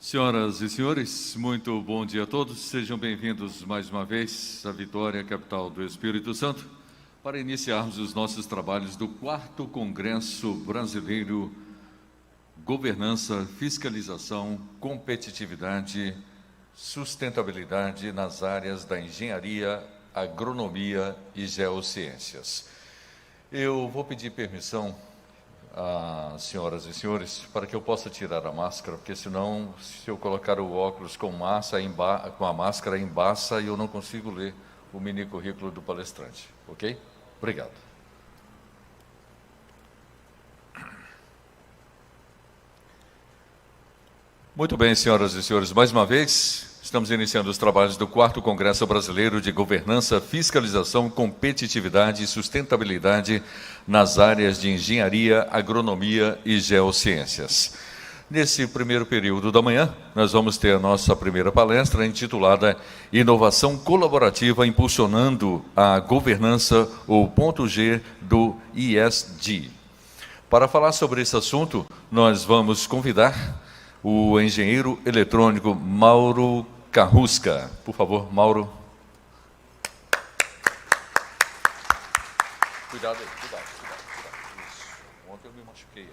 Senhoras e senhores, muito bom dia a todos. Sejam bem-vindos mais uma vez à Vitória, capital do Espírito Santo, para iniciarmos os nossos trabalhos do 4º Congresso Brasileiro Governança, Fiscalização, Competitividade, Sustentabilidade nas áreas da engenharia, agronomia e geociências. Eu vou pedir permissão às senhoras e senhores para que eu possa tirar a máscara, porque senão, se eu colocar o óculos com a máscara embaça e eu não consigo ler o mini currículo do palestrante, ok? Obrigado. Muito bem, senhoras e senhores, mais uma vez, estamos iniciando os trabalhos do 4º Congresso Brasileiro de Governança, Fiscalização, Competitividade e Sustentabilidade nas áreas de engenharia, agronomia e geociências. Nesse primeiro período da manhã, nós vamos ter a nossa primeira palestra intitulada Inovação Colaborativa Impulsionando a Governança, o ponto G do ESG. Para falar sobre esse assunto, nós vamos convidar o engenheiro eletrônico Mauro Carrusca. Por favor, Mauro. Cuidado aí, cuidado. Isso. Ontem eu me machuquei aí.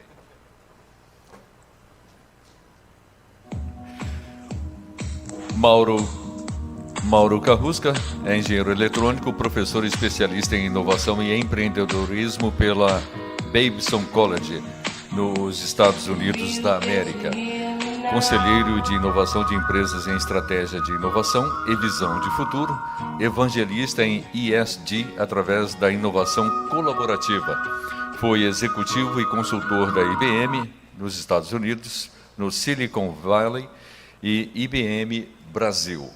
Mauro Carrusca é engenheiro eletrônico, professor especialista em inovação e empreendedorismo pela Babson College, nos Estados Unidos da América. Conselheiro de Inovação de Empresas em Estratégia de Inovação e Visão de Futuro, evangelista em ESG através da inovação colaborativa. Foi executivo e consultor da IBM nos Estados Unidos, no Silicon Valley e IBM Brasil.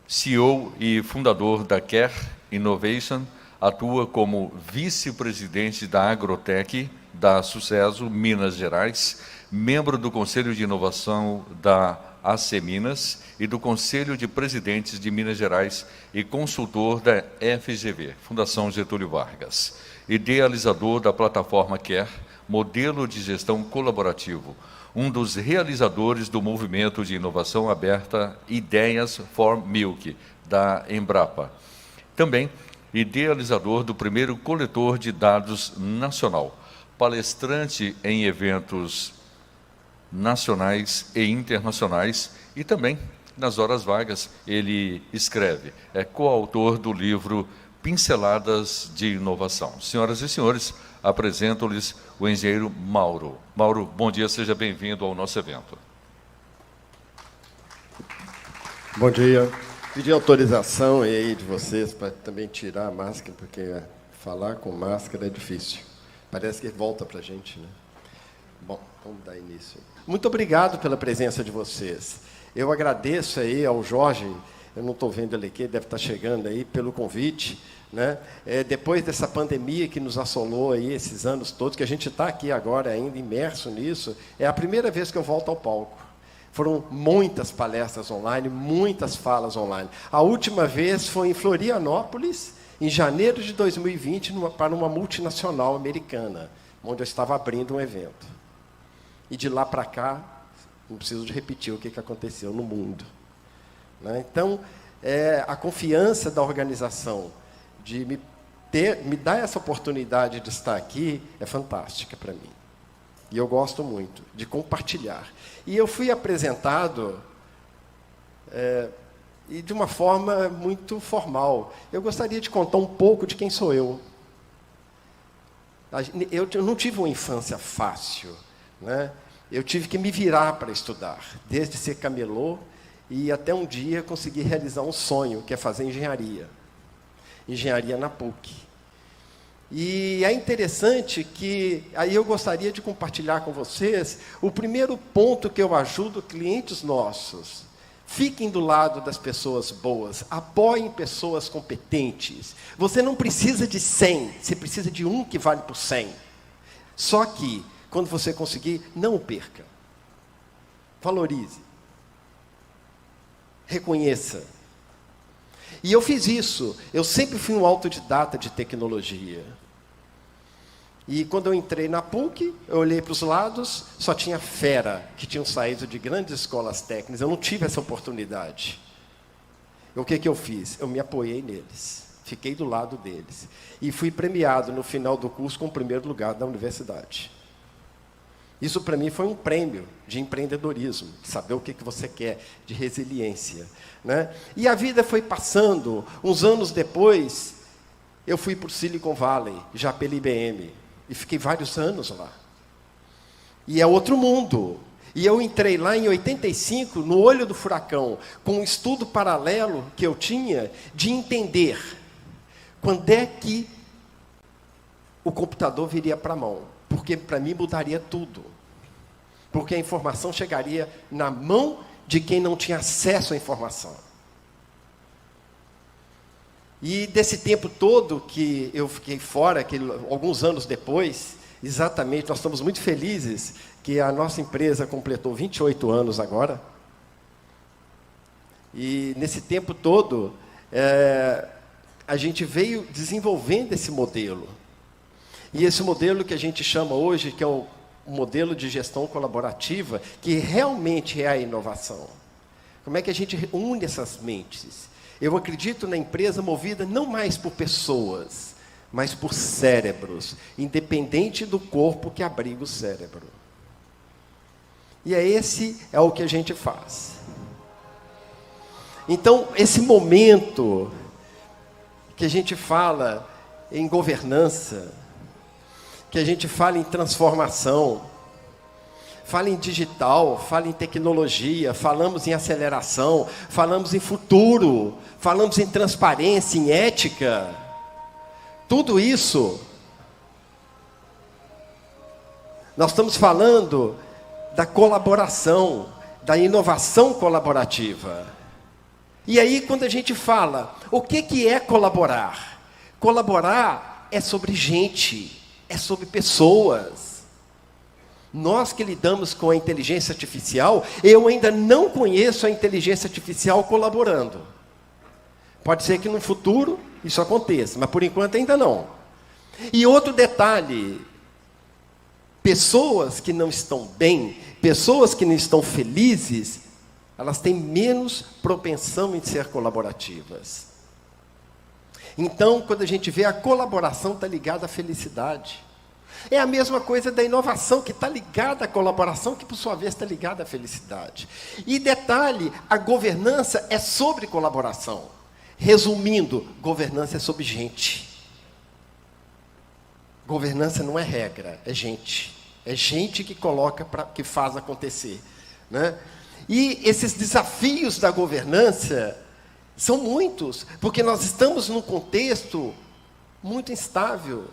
CEO e fundador da Care Innovation, atua como vice-presidente da Agrotech da Sucesso, Minas Gerais, membro do Conselho de Inovação da AC Minas e do Conselho de Presidentes de Minas Gerais e consultor da FGV, Fundação Getúlio Vargas. Idealizador da plataforma Care, modelo de gestão colaborativo, um dos realizadores do movimento de inovação aberta Ideias for Milk, da Embrapa. Também idealizador do primeiro coletor de dados nacional, palestrante em eventos nacionais e internacionais e também, nas horas vagas, ele escreve. É coautor do livro Pinceladas de Inovação. Senhoras e senhores, apresento-lhes o engenheiro Mauro. Mauro, bom dia, seja bem-vindo ao nosso evento. Bom dia. Pedi autorização aí de vocês para também tirar a máscara, porque falar com máscara é difícil. Parece que volta para a gente, né? Bom, vamos dar início. Muito obrigado pela presença de vocês. Eu agradeço aí ao Jorge, eu não estou vendo ele aqui, deve estar chegando aí, pelo convite, né? Depois dessa pandemia que nos assolou aí esses anos todos, que a gente está aqui agora ainda imerso nisso, é a primeira vez que eu volto ao palco. Foram muitas palestras online, muitas falas online. A última vez foi em Florianópolis, em janeiro de 2020, para uma multinacional americana, onde eu estava abrindo um evento. E de lá para cá, não preciso de repetir o que aconteceu no mundo, né? Então, a confiança da organização de me dar essa oportunidade de estar aqui é fantástica para mim. E eu gosto muito de compartilhar. E eu fui apresentado e de uma forma muito formal. Eu gostaria de contar um pouco de quem sou eu. Eu não tive uma infância fácil, né? Eu tive que me virar para estudar, desde ser camelô e até um dia conseguir realizar um sonho, que é fazer engenharia. Engenharia na PUC. E é interessante que, aí eu gostaria de compartilhar com vocês, o primeiro ponto que eu ajudo clientes nossos. Fiquem do lado das pessoas boas, apoiem pessoas competentes. Você não precisa de 100, você precisa de um que vale por 100. Só que, quando você conseguir, não o perca. Valorize. Reconheça. E eu fiz isso. Eu sempre fui um autodidata de tecnologia. E quando eu entrei na PUC, eu olhei para os lados, só tinha fera, que tinham saído de grandes escolas técnicas. Eu não tive essa oportunidade. O que eu fiz? Eu me apoiei neles, fiquei do lado deles. E fui premiado no final do curso com o primeiro lugar da universidade. Isso para mim foi um prêmio de empreendedorismo, de saber o que você quer, de resiliência, né? E a vida foi passando. Uns anos depois, eu fui para o Silicon Valley, já pela IBM, e fiquei vários anos lá. E é outro mundo. E eu entrei lá em 85, no olho do furacão, com um estudo paralelo que eu tinha de entender quando é que o computador viria para a mão. Porque para mim mudaria tudo. Porque a informação chegaria na mão de quem não tinha acesso à informação. E desse tempo todo que eu fiquei fora, que alguns anos depois, exatamente, nós estamos muito felizes que a nossa empresa completou 28 anos agora. E nesse tempo todo, a gente veio desenvolvendo esse modelo. E esse modelo que a gente chama hoje, que é o modelo de gestão colaborativa, que realmente é a inovação. Como é que a gente une essas mentes? Eu acredito na empresa movida não mais por pessoas, mas por cérebros, independente do corpo que abriga o cérebro. E esse é o que a gente faz. Então, esse momento que a gente fala em governança, que a gente fala em transformação, fala em digital, fala em tecnologia, falamos em aceleração, falamos em futuro, falamos em transparência, em ética. Tudo isso, nós estamos falando da colaboração, da inovação colaborativa. E aí, quando a gente fala, o que é colaborar? Colaborar é sobre gente. É sobre pessoas. Nós que lidamos com a inteligência artificial, eu ainda não conheço a inteligência artificial colaborando. Pode ser que no futuro isso aconteça, mas por enquanto ainda não. E outro detalhe, pessoas que não estão bem, pessoas que não estão felizes, elas têm menos propensão em ser colaborativas. Então, quando a gente vê a colaboração está ligada à felicidade. É a mesma coisa da inovação, que está ligada à colaboração, que por sua vez está ligada à felicidade. E detalhe, a governança é sobre colaboração. Resumindo, governança é sobre gente. Governança não é regra, é gente. É gente que coloca, que faz acontecer, né? E esses desafios da governança são muitos, porque nós estamos num contexto muito instável,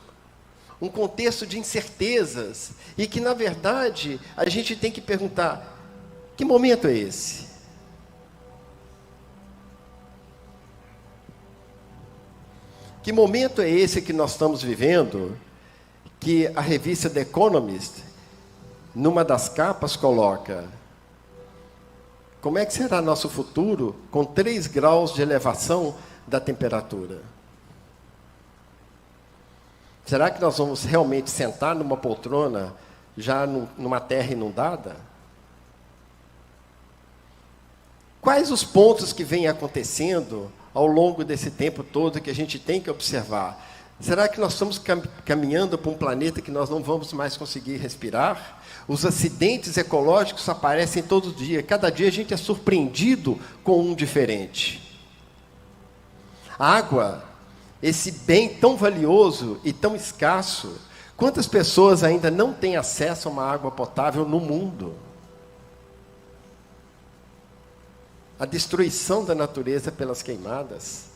um contexto de incertezas, e que, na verdade, a gente tem que perguntar, que momento é esse? Que momento é esse que nós estamos vivendo, que a revista The Economist, numa das capas, coloca: como é que será nosso futuro com 3 graus de elevação da temperatura? Será que nós vamos realmente sentar numa poltrona já numa terra inundada? Quais os pontos que vêm acontecendo ao longo desse tempo todo que a gente tem que observar? Será que nós estamos caminhando para um planeta que nós não vamos mais conseguir respirar? Os acidentes ecológicos aparecem todo dia. Cada dia a gente é surpreendido com um diferente. A água, esse bem tão valioso e tão escasso, quantas pessoas ainda não têm acesso a uma água potável no mundo? A destruição da natureza pelas queimadas.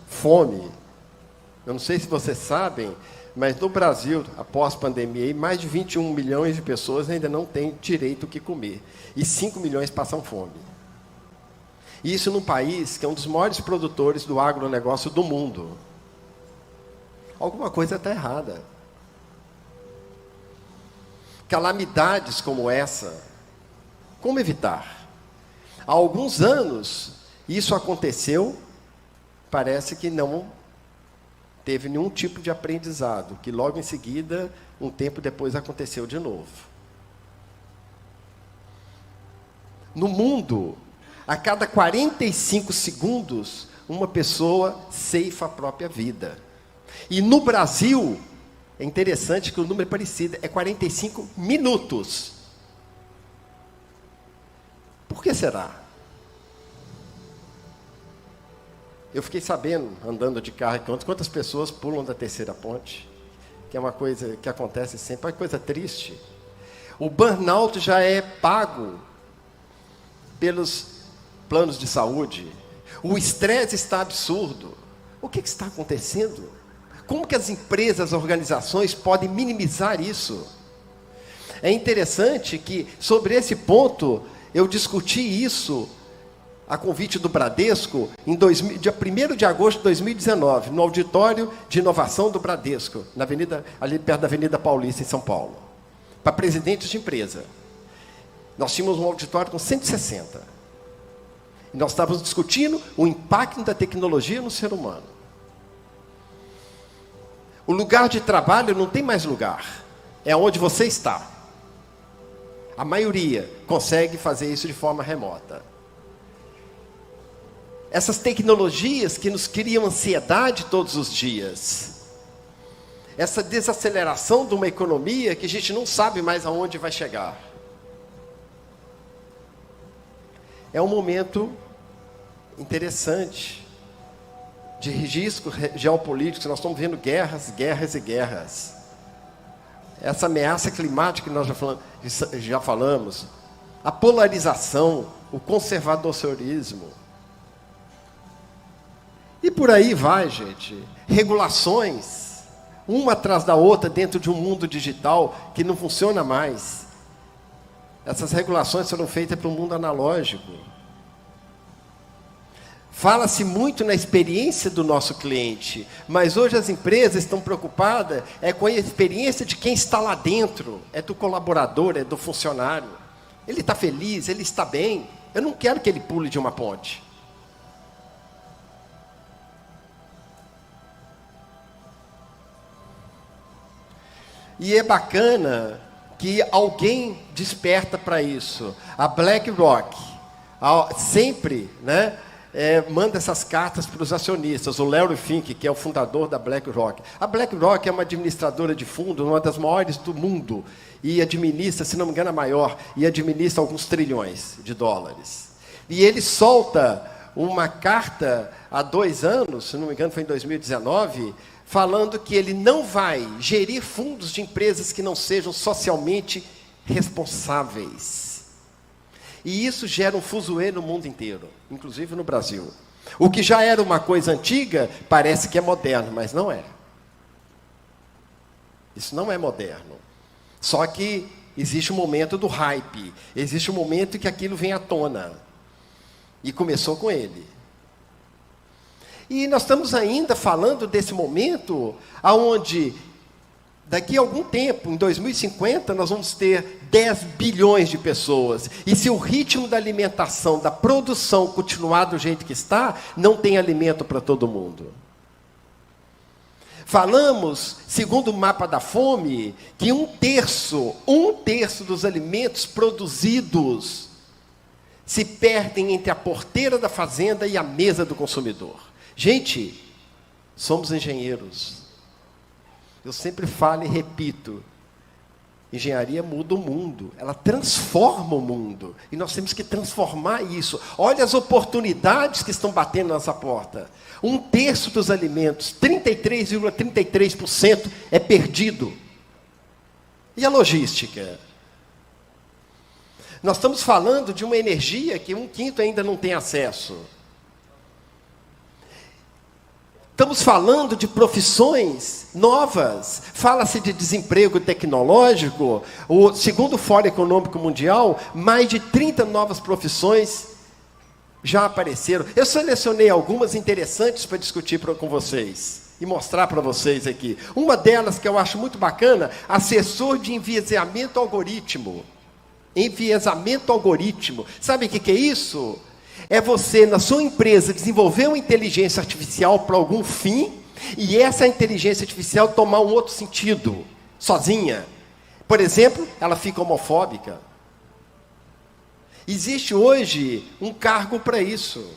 Fome. Eu não sei se vocês sabem, mas no Brasil, após a pandemia, mais de 21 milhões de pessoas ainda não têm direito ao que comer. E 5 milhões passam fome. Isso num país que é um dos maiores produtores do agronegócio do mundo. Alguma coisa está errada. Calamidades como essa, como evitar? Há alguns anos, isso aconteceu parece que não teve nenhum tipo de aprendizado, que logo em seguida, um tempo depois, aconteceu de novo. No mundo, a cada 45 segundos, uma pessoa ceifa a própria vida. E no Brasil, é interessante que o número é parecido, é 45 minutos. Por que será? Eu fiquei sabendo, andando de carro, quantas pessoas pulam da terceira ponte, que é uma coisa que acontece sempre, é uma coisa triste. O burnout já é pago pelos planos de saúde. O estresse está absurdo. O que está acontecendo? Como que as empresas, as organizações podem minimizar isso? É interessante que, sobre esse ponto, eu discuti isso a convite do Bradesco, dia 1º de agosto de 2019, no auditório de inovação do Bradesco, na avenida, ali perto da Avenida Paulista, em São Paulo, para presidentes de empresa. Nós tínhamos um auditório com 160. E nós estávamos discutindo o impacto da tecnologia no ser humano. O lugar de trabalho não tem mais lugar, é onde você está. A maioria consegue fazer isso de forma remota. Essas tecnologias que nos criam ansiedade todos os dias. Essa desaceleração de uma economia que a gente não sabe mais aonde vai chegar. É um momento interessante de risco geopolítico. Nós estamos vendo guerras, guerras e guerras. Essa ameaça climática que nós já falamos. A polarização, o conservadorismo. E por aí vai, gente. Regulações, uma atrás da outra, dentro de um mundo digital que não funciona mais. Essas regulações foram feitas para o mundo analógico. Fala-se muito na experiência do nosso cliente, mas hoje as empresas estão preocupadas com a experiência de quem está lá dentro, é do colaborador, é do funcionário. Ele está feliz, ele está bem. Eu não quero que ele pule de uma ponte. E é bacana que alguém desperta para isso. A BlackRock sempre, né, manda essas cartas para os acionistas. O Larry Fink, que é o fundador da BlackRock. A BlackRock é uma administradora de fundos, uma das maiores do mundo, e administra, se não me engano, a maior, e administra alguns trilhões de dólares. E ele solta uma carta há 2 anos, se não me engano foi em 2019, falando que ele não vai gerir fundos de empresas que não sejam socialmente responsáveis. E isso gera um fuzuê no mundo inteiro, inclusive no Brasil. O que já era uma coisa antiga, parece que é moderno, mas não é. Isso não é moderno. Só que existe um momento do hype, existe um momento que aquilo vem à tona. E começou com ele. E nós estamos ainda falando desse momento onde, daqui a algum tempo, em 2050, nós vamos ter 10 bilhões de pessoas. E se o ritmo da alimentação, da produção continuar do jeito que está, não tem alimento para todo mundo. Falamos, segundo o mapa da fome, que um terço dos alimentos produzidos se perdem entre a porteira da fazenda e a mesa do consumidor. Gente, somos engenheiros. Eu sempre falo e repito, engenharia muda o mundo, ela transforma o mundo, e nós temos que transformar isso. Olha as oportunidades que estão batendo na nossa porta. 1/3 dos alimentos, 33,33% é perdido. E a logística? Nós estamos falando de uma energia que 1/5 ainda não tem acesso. Estamos falando de profissões novas. Fala-se de desemprego tecnológico. Segundo o Fórum Econômico Mundial, mais de 30 novas profissões já apareceram. Eu selecionei algumas interessantes para discutir com vocês e mostrar para vocês aqui. Uma delas que eu acho muito bacana, assessor de enviesamento algoritmo. Enviesamento algoritmo. Sabe o que é isso? É você, na sua empresa, desenvolver uma inteligência artificial para algum fim, e essa inteligência artificial tomar um outro sentido, sozinha. Por exemplo, ela fica homofóbica. Existe hoje um cargo para isso.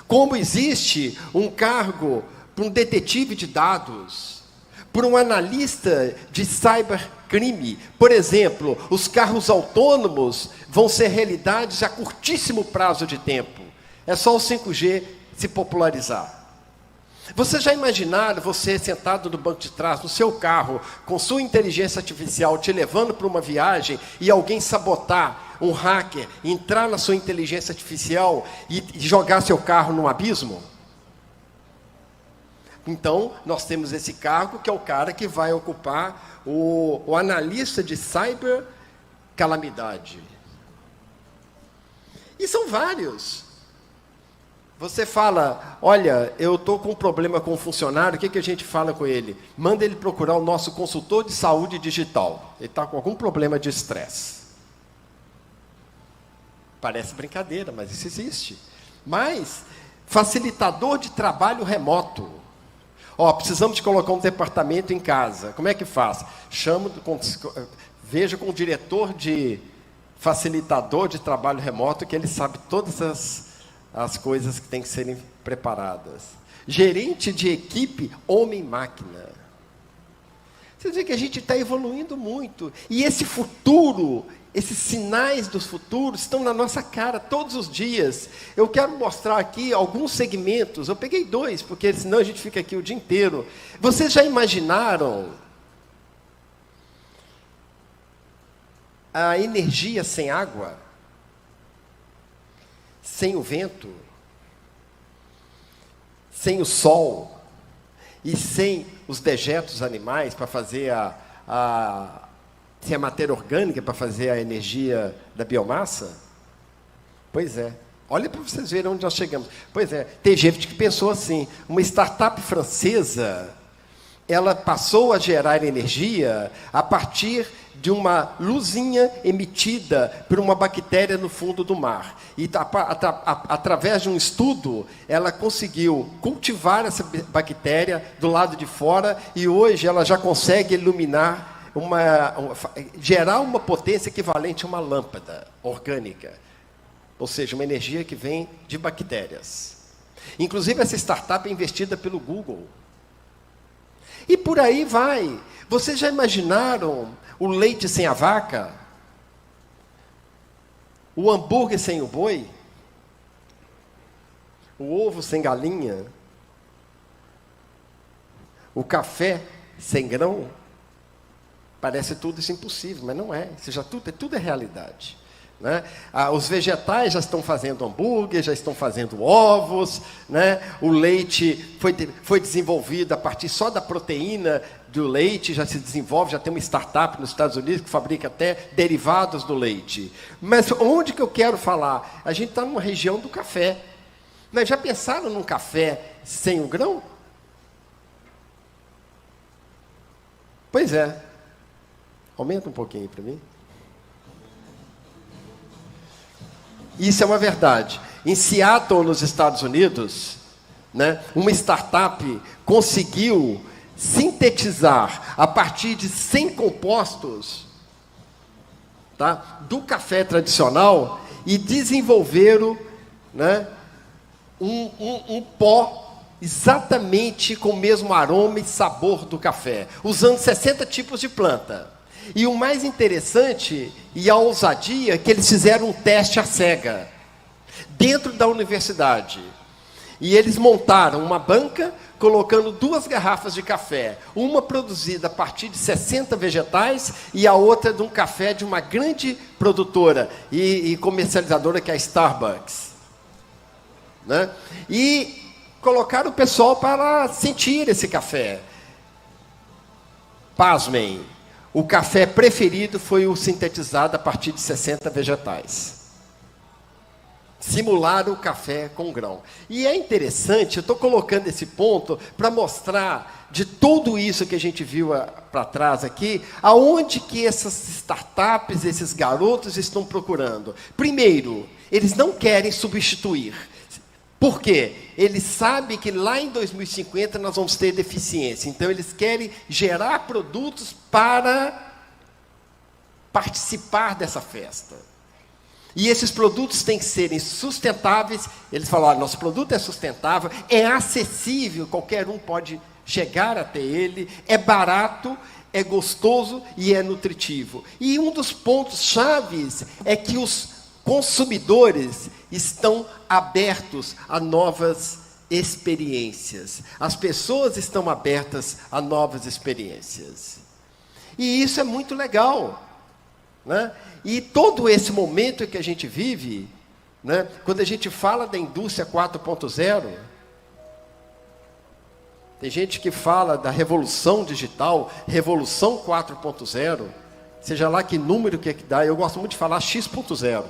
Como existe um cargo para um detetive de dados, para um analista de cybercrime. Por exemplo, os carros autônomos vão ser realidades a curtíssimo prazo de tempo. É só o 5G se popularizar. Você já imaginaram você sentado no banco de trás, no seu carro, com sua inteligência artificial te levando para uma viagem e alguém sabotar, um hacker, entrar na sua inteligência artificial e jogar seu carro num abismo? Então, nós temos esse cargo, que é o cara que vai ocupar o analista de cybercalamidade. E são vários. Você fala, olha, eu estou com um problema com um funcionário, o que a gente fala com ele? Manda ele procurar o nosso consultor de saúde digital. Ele está com algum problema de estresse. Parece brincadeira, mas isso existe. Mas, facilitador de trabalho remoto. Precisamos de colocar um departamento em casa. Como é que faz? Veja com o diretor de facilitador de trabalho remoto, que ele sabe todas as coisas que têm que serem preparadas. Gerente de equipe, homem-máquina. Você vê que a gente está evoluindo muito. E esse futuro, esses sinais dos futuros estão na nossa cara todos os dias. Eu quero mostrar aqui alguns segmentos. Eu peguei 2, porque senão a gente fica aqui o dia inteiro. Vocês já imaginaram a energia sem água? Sem o vento, sem o sol e sem os dejetos animais para fazer sem a matéria orgânica para fazer a energia da biomassa? Pois é. Olha para vocês verem onde nós chegamos. Pois é, tem gente que pensou assim, uma startup francesa, ela passou a gerar energia a partir de uma luzinha emitida por uma bactéria no fundo do mar. E através de um estudo, ela conseguiu cultivar essa bactéria do lado de fora, e hoje ela já consegue iluminar, gerar uma potência equivalente a uma lâmpada orgânica. Ou seja, uma energia que vem de bactérias. Inclusive, essa startup é investida pelo Google. E por aí vai. Vocês já imaginaram o leite sem a vaca? O hambúrguer sem o boi? O ovo sem galinha? O café sem grão? Parece tudo isso impossível, mas não é. Isso já tudo é realidade. Né? Os vegetais já estão fazendo hambúrguer, já estão fazendo ovos, né? O leite foi desenvolvido a partir só da proteína do leite, já se desenvolve, já tem uma startup nos Estados Unidos que fabrica até derivados do leite. Mas onde que eu quero falar? A gente está numa região do café. Mas já pensaram num café sem o grão? Pois é. Aumenta um pouquinho para mim. Isso é uma verdade. Em Seattle, nos Estados Unidos, né, uma startup conseguiu sintetizar, a partir de 100 compostos, tá, do café tradicional, e desenvolveram, né, um pó exatamente com o mesmo aroma e sabor do café, usando 60 tipos de planta. E o mais interessante e a ousadia é que eles fizeram um teste à cega, dentro da universidade. E eles montaram uma banca, colocando 2 garrafas de café, uma produzida a partir de 60 vegetais e a outra de um café de uma grande produtora e comercializadora, que é a Starbucks. Né? E colocaram o pessoal para sentir esse café. Pasmem. O café preferido foi o sintetizado a partir de 60 vegetais. Simularam o café com grão. E é interessante, eu estou colocando esse ponto para mostrar de tudo isso que a gente viu para trás aqui, aonde que essas startups, esses garotos estão procurando. Primeiro, Eles não querem substituir. Por quê? Eles sabem que lá em 2050 nós vamos ter deficiência. Então, eles querem gerar produtos para participar dessa festa. E esses produtos têm que serem sustentáveis. Eles falam, olha, nosso produto é sustentável, é acessível, qualquer um pode chegar até ele, é barato, é gostoso e é nutritivo. E um dos pontos chaves é que os consumidores estão abertos a novas experiências. As pessoas estão abertas a novas experiências. E isso é muito legal, né? E todo esse momento que a gente vive, né, quando a gente fala da indústria 4.0, tem gente que fala da revolução digital, revolução 4.0, seja lá que número que dá, eu gosto muito de falar X.0.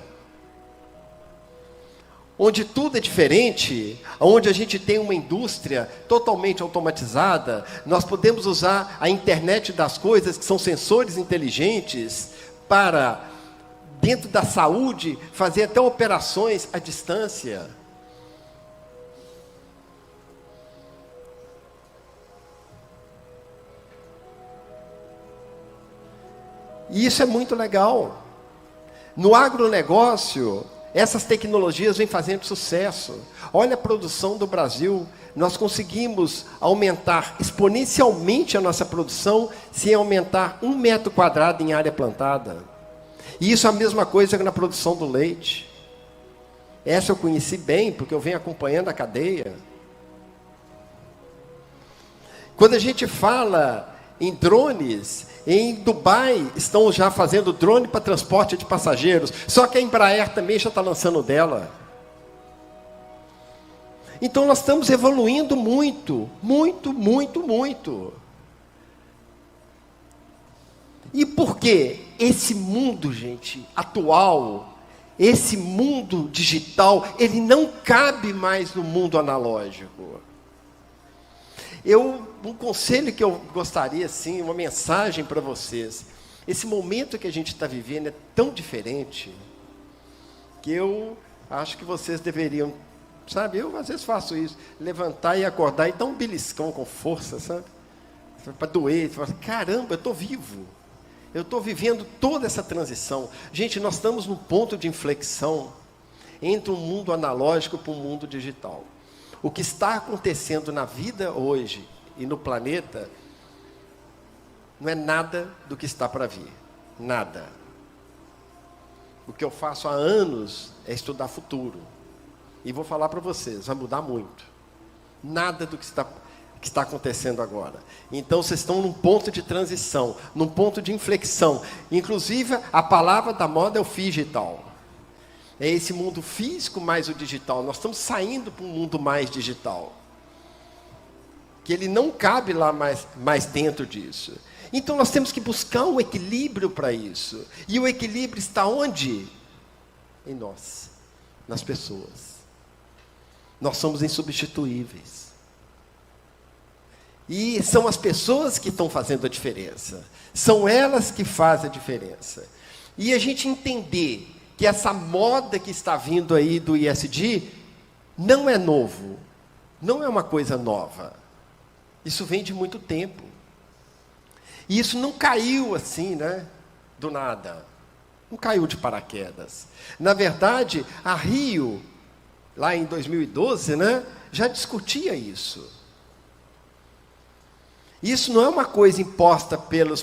Onde tudo é diferente, onde a gente tem uma indústria totalmente automatizada, nós podemos usar a internet das coisas, que são sensores inteligentes, para, dentro da saúde, fazer até operações à distância. E isso é muito legal. No agronegócio, essas tecnologias vêm fazendo sucesso. Olha a produção do Brasil. Nós conseguimos aumentar exponencialmente a nossa produção sem aumentar 1 metro quadrado em área plantada. E isso é a mesma coisa que na produção do leite. Essa eu conheci bem, porque eu venho acompanhando a cadeia. Quando a gente fala em drones, em Dubai estão já fazendo drone para transporte de passageiros, só que a Embraer também já está lançando dela. Então nós estamos evoluindo muito, muito, muito, muito. E por quê? Esse mundo, gente, atual, esse mundo digital, ele não cabe mais no mundo analógico. Um conselho que eu gostaria, assim, uma mensagem para vocês. Esse momento que a gente está vivendo é tão diferente, que eu acho que vocês deveriam, sabe, eu às vezes faço isso, levantar e acordar e dar um beliscão com força, sabe? Para doer, falar, caramba, eu estou vivo. Eu estou vivendo toda essa transição. Gente, nós estamos num ponto de inflexão entre um mundo analógico para um mundo digital. O que está acontecendo na vida hoje e no planeta não é nada do que está para vir. Nada. O que eu faço há anos é estudar futuro. E vou falar para vocês, vai mudar muito. Nada do que está acontecendo agora. Então, vocês estão num ponto de transição, num ponto de inflexão. Inclusive, a palavra da moda é o digital. É esse mundo físico mais o digital. Nós estamos saindo para um mundo mais digital. Que ele não cabe lá mais dentro disso. Então nós temos que buscar um equilíbrio para isso. E o equilíbrio está onde? Em nós. Nas pessoas. Nós somos insubstituíveis. E são as pessoas que estão fazendo a diferença. São elas que fazem a diferença. E a gente entender que essa moda que está vindo aí do ESG não é novo, não é uma coisa nova. Isso vem de muito tempo. E isso não caiu assim, né, do nada. Não caiu de paraquedas. Na verdade, a Rio, lá em 2012, né, já discutia isso. Isso não é uma coisa imposta pelo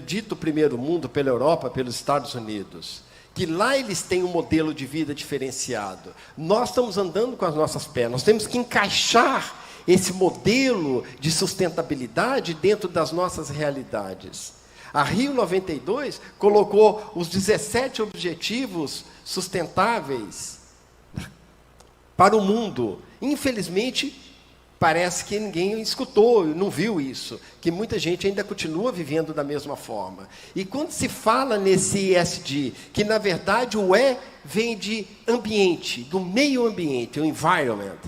dito primeiro mundo, pela Europa, pelos Estados Unidos. Que lá eles têm um modelo de vida diferenciado. Nós estamos andando com as nossas pernas. Nós temos que encaixar esse modelo de sustentabilidade dentro das nossas realidades. A Rio 92 colocou os 17 objetivos sustentáveis para o mundo. Infelizmente, parece que ninguém escutou, não viu isso, que muita gente ainda continua vivendo da mesma forma. E quando se fala nesse ESG, que na verdade o E vem de ambiente, do meio ambiente, o environment.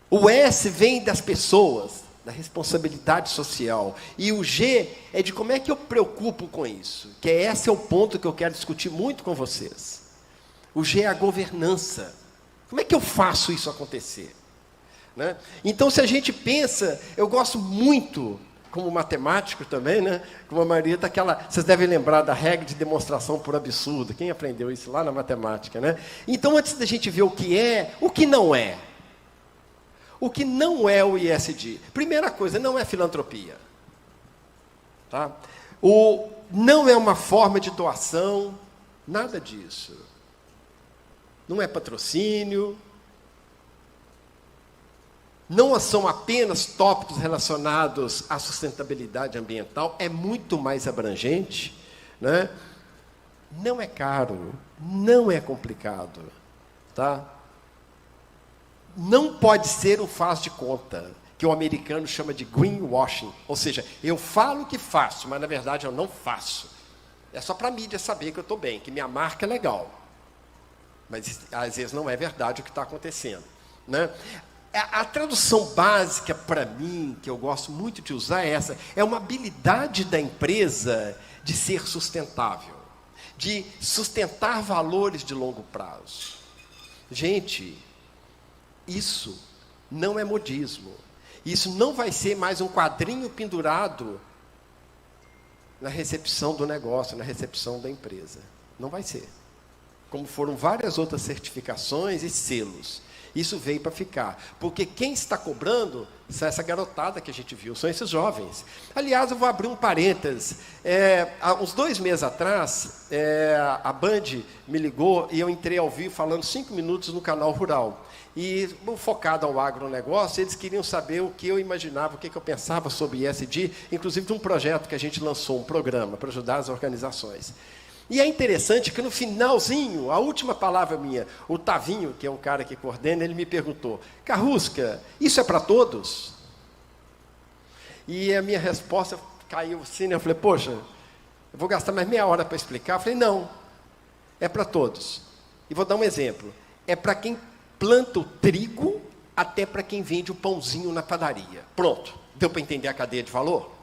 O S vem das pessoas, da responsabilidade social. E o G é de como é que eu preocupo com isso. Que esse é o ponto que eu quero discutir muito com vocês. O G é a governança. Como é que eu faço isso acontecer? Né? Então, se a gente pensa, eu gosto muito, como matemático também, né? Como a maioria daquela... Vocês devem lembrar da regra de demonstração por absurdo. Quem aprendeu isso lá na matemática, né? Então, antes da gente ver o que é, o que não é. O que não é o ISD? Primeira coisa, não é filantropia. Tá? Não é uma forma de doação, nada disso. Não é patrocínio. Não são apenas tópicos relacionados à sustentabilidade ambiental, é muito mais abrangente, né? Não é caro, não é complicado, tá? Não pode ser um faz de conta, que o americano chama de greenwashing, ou seja, eu falo que faço, mas na verdade eu não faço. É só para a mídia saber que eu estou bem, que minha marca é legal. Mas às vezes não é verdade o que está acontecendo, né? A tradução básica para mim, que eu gosto muito de usar, é essa. É uma habilidade da empresa de ser sustentável, de sustentar valores de longo prazo. Gente, isso não é modismo. Isso não vai ser mais um quadrinho pendurado na recepção do negócio, na recepção da empresa. Não vai ser. Como foram várias outras certificações e selos. Isso veio para ficar, porque quem está cobrando são essa garotada que a gente viu, são esses jovens. Aliás, eu vou abrir um parênteses. Há uns 2 meses atrás, a Band me ligou e eu entrei ao vivo falando 5 minutos no canal Rural. E, focado ao agronegócio, eles queriam saber o que eu imaginava, o que eu pensava sobre ESG, inclusive de um projeto que a gente lançou, um programa para ajudar as organizações. E é interessante que no finalzinho, a última palavra minha, o Tavinho, que é um cara que coordena, ele me perguntou: Carrusca, isso é para todos? E a minha resposta caiu assim, né? Eu falei: poxa, eu vou gastar mais meia hora para explicar. Eu falei: não, é para todos. E vou dar um exemplo. É para quem planta o trigo, até para quem vende o pãozinho na padaria. Pronto, deu para entender a cadeia de valor?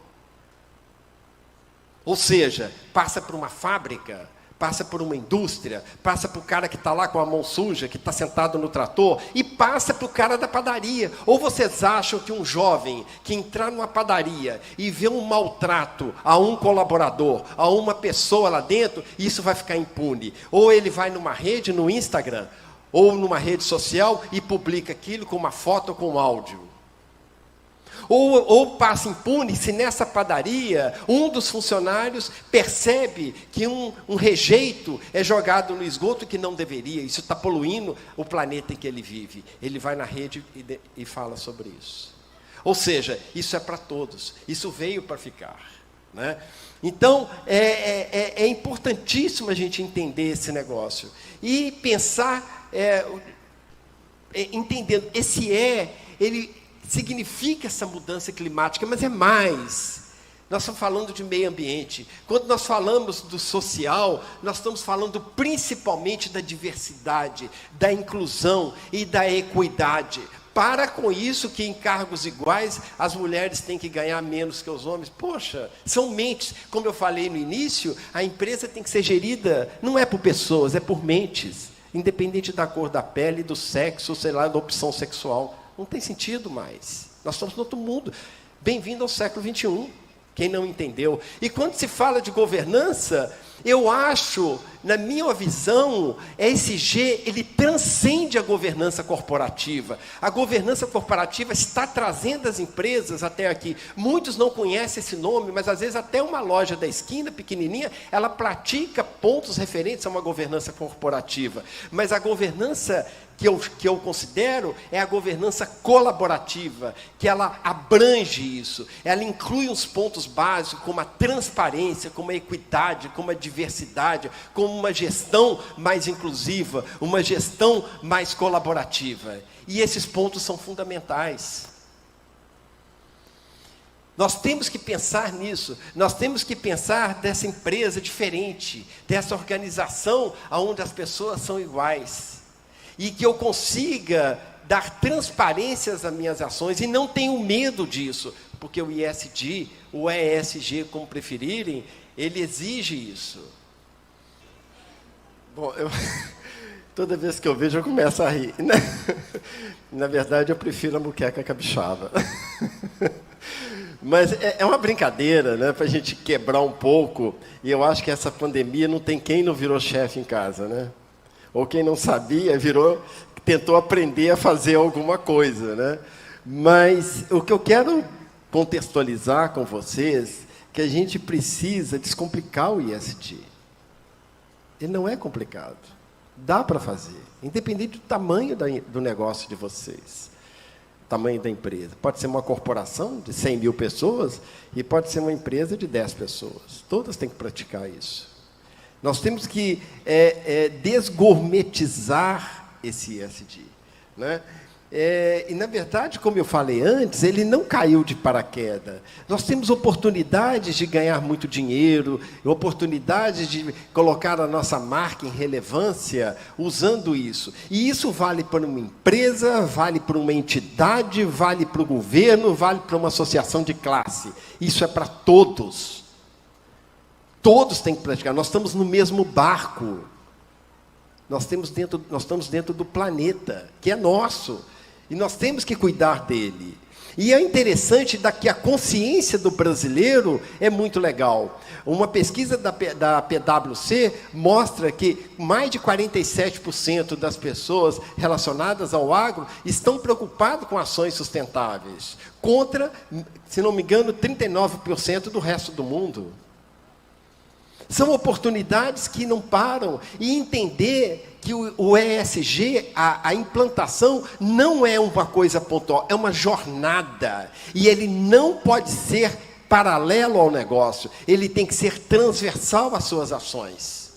Ou seja, passa por uma fábrica, passa por uma indústria, passa para o cara que está lá com a mão suja, que está sentado no trator, e passa para o cara da padaria. Ou vocês acham que um jovem que entrar numa padaria e ver um maltrato a um colaborador, a uma pessoa lá dentro, isso vai ficar impune? Ou ele vai numa rede, no Instagram, ou numa rede social e publica aquilo com uma foto ou com áudio? Ou passa impune se nessa padaria um dos funcionários percebe que um rejeito é jogado no esgoto que não deveria, isso está poluindo o planeta em que ele vive. Ele vai na rede e fala sobre isso. Ou seja, isso é para todos, isso veio para ficar, né? Então, é importantíssimo a gente entender esse negócio e pensar, entendendo, ele significa essa mudança climática, mas é mais. Nós estamos falando de meio ambiente. Quando nós falamos do social, nós estamos falando principalmente da diversidade, da inclusão e da equidade. Para com isso que em cargos iguais as mulheres têm que ganhar menos que os homens. Poxa, são mentes. Como eu falei no início, a empresa tem que ser gerida, não é por pessoas, é por mentes. Independente da cor da pele, do sexo, sei lá, da opção sexual. Não tem sentido mais. Nós estamos no outro mundo. Bem-vindo ao século XXI. Quem não entendeu? E quando se fala de governança, eu acho, na minha visão, esse G, ele transcende a governança corporativa. A governança corporativa está trazendo as empresas até aqui. Muitos não conhecem esse nome, mas às vezes até uma loja da esquina, pequenininha, ela pratica pontos referentes a uma governança corporativa. Mas a governança que eu considero é a governança colaborativa, que ela abrange isso, ela inclui uns pontos básicos, como a transparência, como a equidade, como a diversidade, como uma gestão mais inclusiva, uma gestão mais colaborativa. E esses pontos são fundamentais. Nós temos que pensar nisso, nós temos que pensar dessa empresa diferente, dessa organização onde as pessoas são iguais. E que eu consiga dar transparência às minhas ações e não tenho medo disso, porque o ISD, o ESG, como preferirem, ele exige isso. Bom, Toda vez que eu vejo, eu começo a rir, né? Na verdade, eu prefiro a muqueca capixaba. Mas é uma brincadeira, né? Para a gente quebrar um pouco. E eu acho que essa pandemia não tem quem não virou chefe em casa, né? Ou quem não sabia, tentou aprender a fazer alguma coisa, né? Mas o que eu quero contextualizar com vocês é que a gente precisa descomplicar o ISD. Ele não é complicado. Dá para fazer, independente do tamanho do negócio de vocês, tamanho da empresa. Pode ser uma corporação de 100 mil pessoas e pode ser uma empresa de 10 pessoas. Todas têm que praticar isso. Nós temos que desgourmetizar esse ISD, né? E, na verdade, como eu falei antes, ele não caiu de paraquedas. Nós temos oportunidades de ganhar muito dinheiro, oportunidades de colocar a nossa marca em relevância usando isso. E isso vale para uma empresa, vale para uma entidade, vale para o governo, vale para uma associação de classe. Isso é para todos. Todos têm que praticar. Nós estamos no mesmo barco. Nós estamos dentro do planeta, que é nosso. E nós temos que cuidar dele. E é interessante que a consciência do brasileiro é muito legal. Uma pesquisa da PwC mostra que mais de 47% das pessoas relacionadas ao agro estão preocupadas com ações sustentáveis, contra, se não me engano, 39% do resto do mundo. São oportunidades que não param. E entender que o ESG, a implantação, não é uma coisa pontual, é uma jornada. E ele não pode ser paralelo ao negócio, ele tem que ser transversal às suas ações.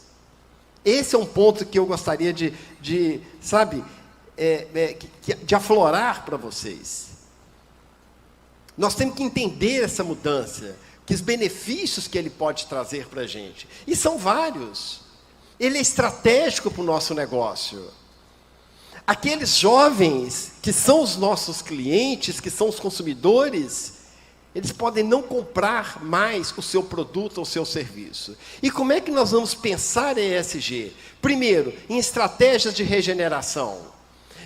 Esse é um ponto que eu gostaria de aflorar para vocês. Nós temos que entender essa mudança, que os benefícios que ele pode trazer para a gente. E são vários. Ele é estratégico para o nosso negócio. Aqueles jovens que são os nossos clientes, que são os consumidores, eles podem não comprar mais o seu produto ou o seu serviço. E como é que nós vamos pensar em ESG? Primeiro, em estratégias de regeneração.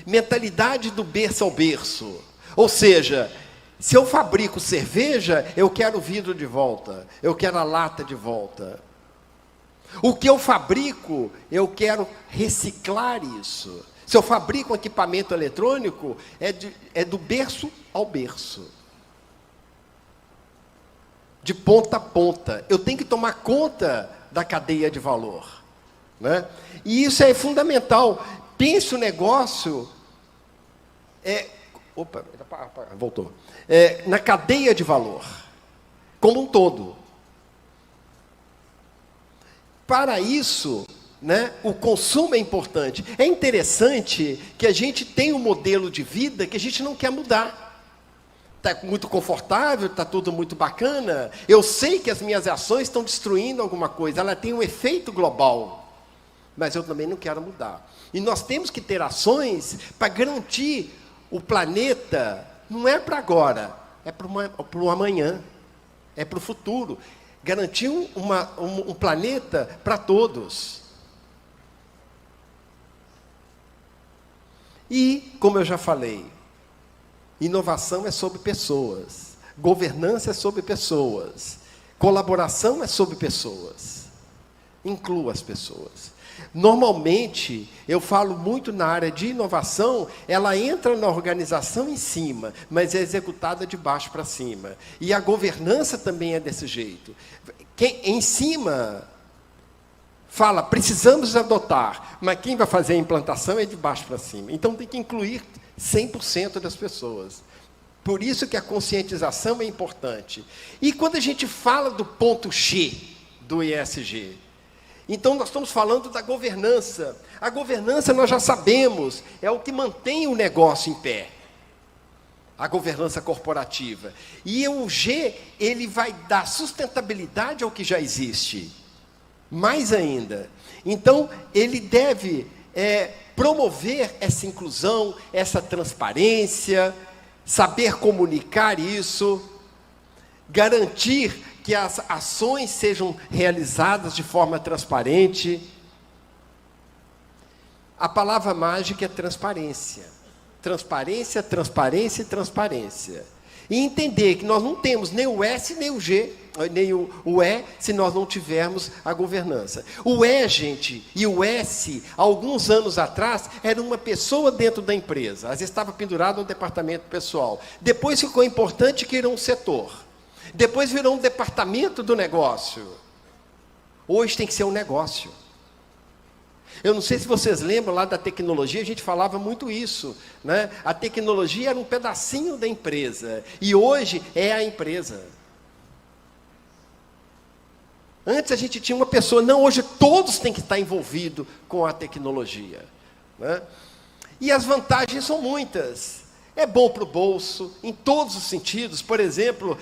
Mentalidade do berço ao berço. Ou seja, se eu fabrico cerveja, eu quero o vidro de volta, eu quero a lata de volta. O que eu fabrico, eu quero reciclar isso. Se eu fabrico um equipamento eletrônico, é do berço ao berço. De ponta a ponta. Eu tenho que tomar conta da cadeia de valor, né? E isso é fundamental. Pense o negócio... voltou. Na cadeia de valor, como um todo. Para isso, né, o consumo é importante. É interessante que a gente tem um modelo de vida que a gente não quer mudar. Está muito confortável, está tudo muito bacana. Eu sei que as minhas ações estão destruindo alguma coisa, ela tem um efeito global. Mas eu também não quero mudar. E nós temos que ter ações para garantir o planeta. Não é para agora, é para o amanhã, é para o futuro. Garantir um planeta para todos. E, como eu já falei, inovação é sobre pessoas, governança é sobre pessoas, colaboração é sobre pessoas. Inclua as pessoas. Normalmente, eu falo muito na área de inovação, ela entra na organização em cima, mas é executada de baixo para cima. E a governança também é desse jeito. Quem em cima fala, precisamos adotar, mas quem vai fazer a implantação é de baixo para cima. Então tem que incluir 100% das pessoas. Por isso que a conscientização é importante. E quando a gente fala do ponto X do ESG, então nós estamos falando da governança. A governança nós já sabemos, é o que mantém o negócio em pé. A governança corporativa. E o G, ele vai dar sustentabilidade ao que já existe. Mais ainda. Então, ele deve promover essa inclusão, essa transparência, saber comunicar isso, garantir que as ações sejam realizadas de forma transparente. A palavra mágica é transparência. Transparência, transparência e transparência. E entender que nós não temos nem o S, nem o G, nem o E, se nós não tivermos a governança. O E, gente, e o S, alguns anos atrás, era uma pessoa dentro da empresa. Às vezes estava pendurado no departamento pessoal. Depois ficou importante que virou um setor. Depois virou um departamento do negócio. Hoje tem que ser um negócio. Eu não sei se vocês lembram lá da tecnologia, a gente falava muito isso, né? A tecnologia era um pedacinho da empresa, e hoje é a empresa. Antes a gente tinha uma pessoa, não, hoje todos têm que estar envolvidos com a tecnologia, né? E as vantagens são muitas. É bom para o bolso, em todos os sentidos. Por exemplo,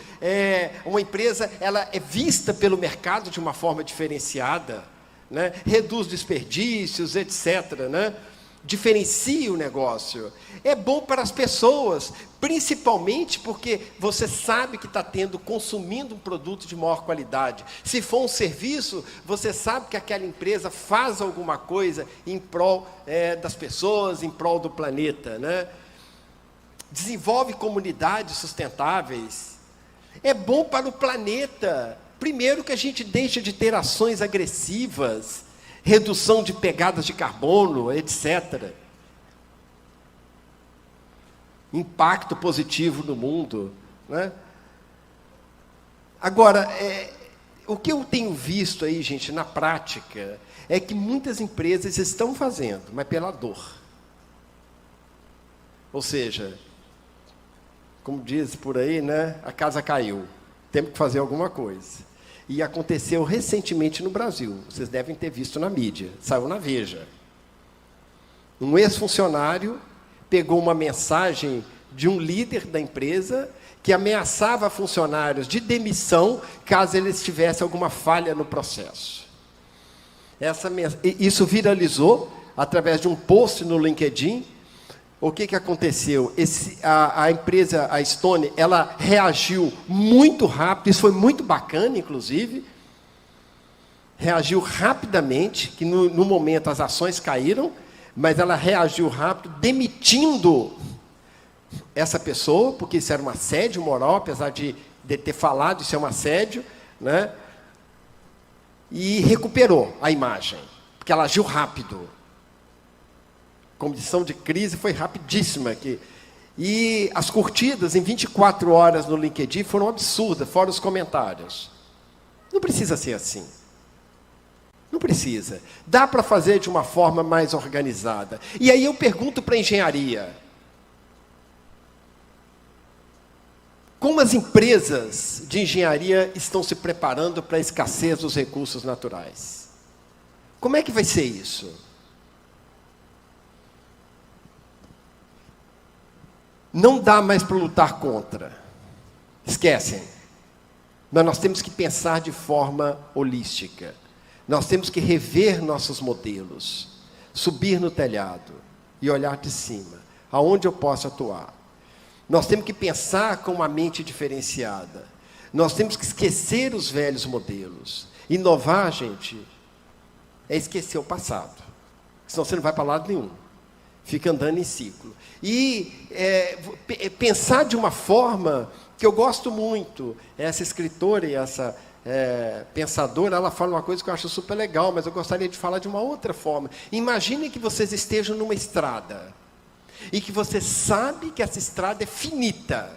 uma empresa ela é vista pelo mercado de uma forma diferenciada, né? Reduz desperdícios, etc., né? Diferencia o negócio. É bom para as pessoas, principalmente porque você sabe que está consumindo um produto de maior qualidade. Se for um serviço, você sabe que aquela empresa faz alguma coisa em prol das pessoas, em prol do planeta, né? Desenvolve comunidades sustentáveis. É bom para o planeta. Primeiro que a gente deixa de ter ações agressivas, redução de pegadas de carbono, etc. Impacto positivo no mundo, né? Agora, o que eu tenho visto aí, gente, na prática, é que muitas empresas estão fazendo, mas pela dor. Ou seja, como diz por aí, né? A casa caiu, temos que fazer alguma coisa. E aconteceu recentemente no Brasil, vocês devem ter visto na mídia, saiu na Veja. Um ex-funcionário pegou uma mensagem de um líder da empresa que ameaçava funcionários de demissão caso eles tivessem alguma falha no processo. Isso viralizou através de um post no LinkedIn. O que aconteceu? A empresa, a Stone, ela reagiu muito rápido, isso foi muito bacana, inclusive. Reagiu rapidamente, que no momento as ações caíram, mas ela reagiu rápido, demitindo essa pessoa, porque isso era um assédio moral, apesar de ter falado, isso é um assédio, né? E recuperou a imagem, porque ela agiu rápido. Condição de crise foi rapidíssima aqui. E as curtidas em 24 horas no LinkedIn foram absurdas, fora os comentários. Não precisa ser assim. Não precisa. Dá para fazer de uma forma mais organizada. E aí eu pergunto para a engenharia. Como as empresas de engenharia estão se preparando para a escassez dos recursos naturais? Como é que vai ser isso? Não dá mais para lutar contra. Esquecem. Mas nós temos que pensar de forma holística. Nós temos que rever nossos modelos. Subir no telhado e olhar de cima. Aonde eu posso atuar? Nós temos que pensar com uma mente diferenciada. Nós temos que esquecer os velhos modelos. Inovar, gente, é esquecer o passado. Senão você não vai para lado nenhum. Fica andando em ciclo. E pensar de uma forma que eu gosto muito. Essa escritora e essa pensadora, ela fala uma coisa que eu acho super legal, mas eu gostaria de falar de uma outra forma. Imagine que vocês estejam numa estrada e que você sabe que essa estrada é finita.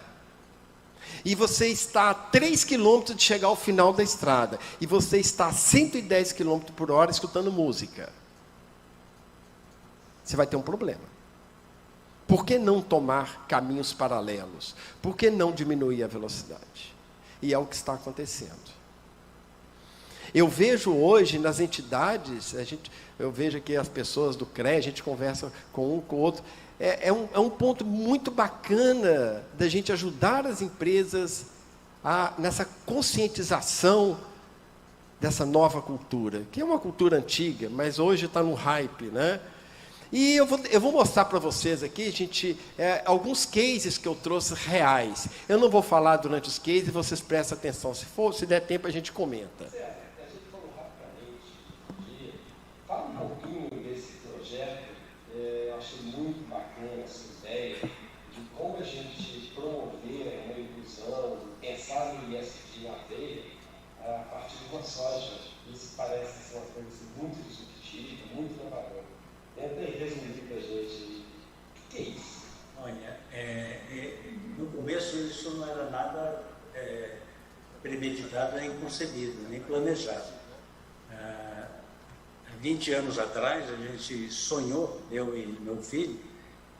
E você está a 3 quilômetros de chegar ao final da estrada. E você está a 110 quilômetros por hora escutando música. Você vai ter um problema. Por que não tomar caminhos paralelos? Por que não diminuir a velocidade? E é o que está acontecendo. Eu vejo hoje nas entidades, eu vejo aqui as pessoas do CREA, a gente conversa com um, com o outro. É um ponto muito bacana da gente ajudar as empresas nessa conscientização dessa nova cultura, que é uma cultura antiga, mas hoje está no hype, né? E eu vou mostrar para vocês aqui, gente, alguns cases que eu trouxe reais. Eu não vou falar durante os cases, vocês prestem atenção. Se der tempo, a gente comenta. A gente falou rapidamente. Fala um pouquinho desse projeto soja. Isso parece ser uma coisa muito disruptiva, muito inovadora. Tenta aí resumir para a gente o que é isso. Olha, no começo isso não era nada premeditado, nem concebido, nem planejado. Há 20 anos atrás, a gente sonhou, eu e meu filho,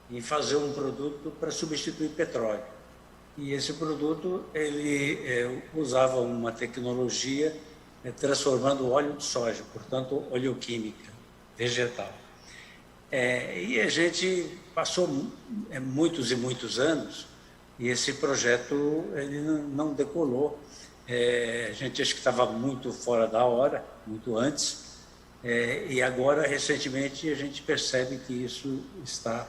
em fazer um produto para substituir petróleo. E esse produto, ele usava uma tecnologia transformando óleo de soja, portanto, oleoquímica vegetal. E a gente passou muitos e muitos anos e esse projeto ele não decolou. A gente acho que estava muito fora da hora, muito antes, e agora, recentemente, a gente percebe que isso está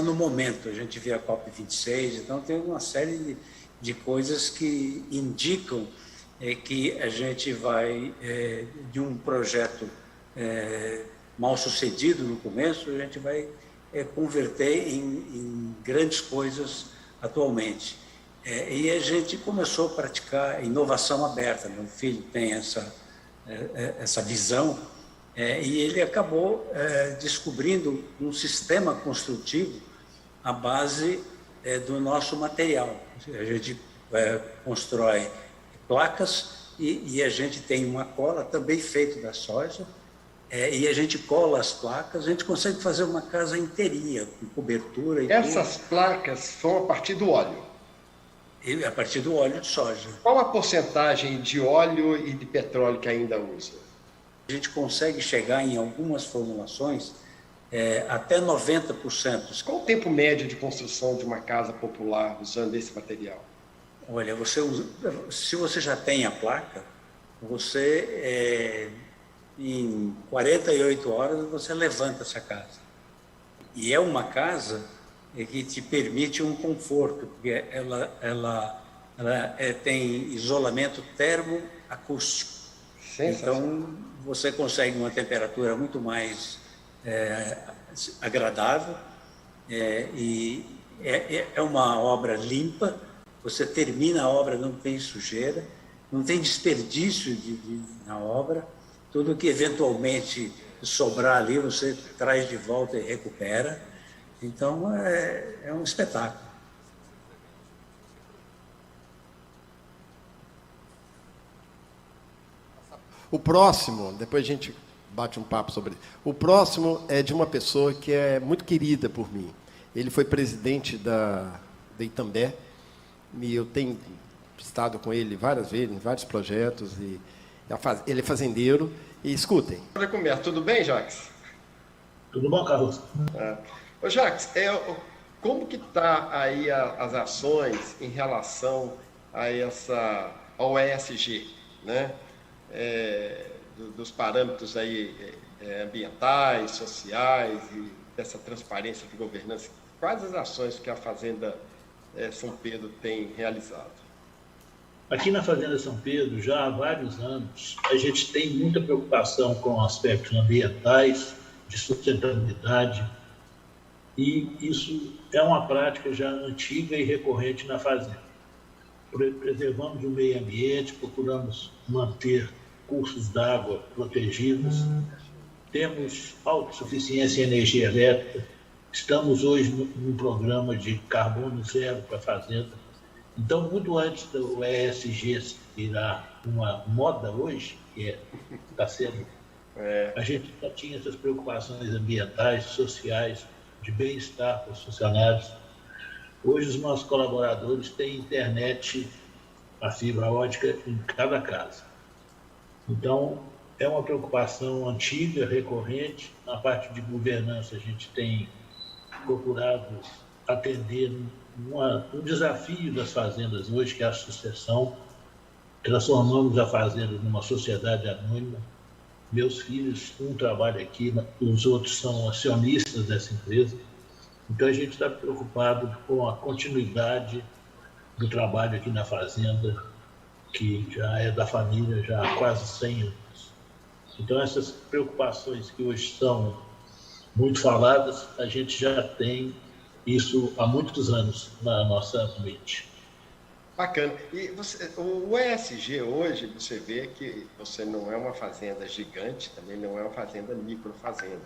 no momento. A gente vê a COP26, então tem uma série de coisas que indicam que a gente vai, de um projeto mal sucedido no começo, a gente vai converter em grandes coisas atualmente. E a gente começou a praticar inovação aberta. Meu filho tem essa visão, e ele acabou descobrindo um sistema construtivo à base do nosso material. A gente constrói placas e a gente tem uma cola também feita da soja, e a gente cola as placas, a gente consegue fazer uma casa inteirinha, com cobertura e Essas placas são a partir do óleo? A partir do óleo de soja. Qual a porcentagem de óleo e de petróleo que ainda usa? A gente consegue chegar em algumas formulações até 90%. Qual o tempo médio de construção de uma casa popular usando esse material? Olha, se você já tem a placa, você, em 48 horas, você levanta essa casa. E é uma casa que te permite um conforto, porque ela tem isolamento termoacústico. Então, você consegue uma temperatura muito mais agradável, e é uma obra limpa. Você termina a obra, não tem sujeira, não tem desperdício na obra. Tudo que eventualmente sobrar ali, você traz de volta e recupera. Então, é um espetáculo. O próximo, depois a gente bate um papo sobre isso. O próximo é de uma pessoa que é muito querida por mim. Ele foi presidente da Itambé, e eu tenho estado com ele várias vezes, em vários projetos, e ele é fazendeiro. E escutem. Para comer, tudo bem, Jacques? Tudo bom, Carlos? Ô, Jacques, como que está aí as ações em relação ao ESG, né? Dos parâmetros aí ambientais, sociais e dessa transparência de governança? Quais as ações que a Fazenda São Pedro tem realizado? Aqui na Fazenda São Pedro, já há vários anos, a gente tem muita preocupação com aspectos ambientais, de sustentabilidade, e isso é uma prática já antiga e recorrente na Fazenda. Preservamos o meio ambiente, procuramos manter cursos d'água protegidos, temos autossuficiência em energia elétrica, estamos hoje num programa de carbono zero para a Fazenda. Então, muito antes do ESG virar uma moda hoje, que está sendo, a gente já tinha essas preocupações ambientais, sociais, de bem-estar para os funcionários. Hoje, os nossos colaboradores têm internet, a fibra ótica, em cada casa. Então, é uma preocupação antiga, recorrente. Na parte de governança, a gente tem procurado atender um desafio das fazendas hoje, que é a sucessão. Transformamos a fazenda numa sociedade anônima. Meus filhos, um trabalha aqui, os outros são acionistas dessa empresa. Então, a gente está preocupado com a continuidade do trabalho aqui na fazenda, que já é da família já há quase 100 anos. Então, essas preocupações que hoje são muito faladas, a gente já tem isso há muitos anos na nossa mente. Bacana. E o ESG hoje, você vê que você não é uma fazenda gigante, também não é uma fazenda microfazenda,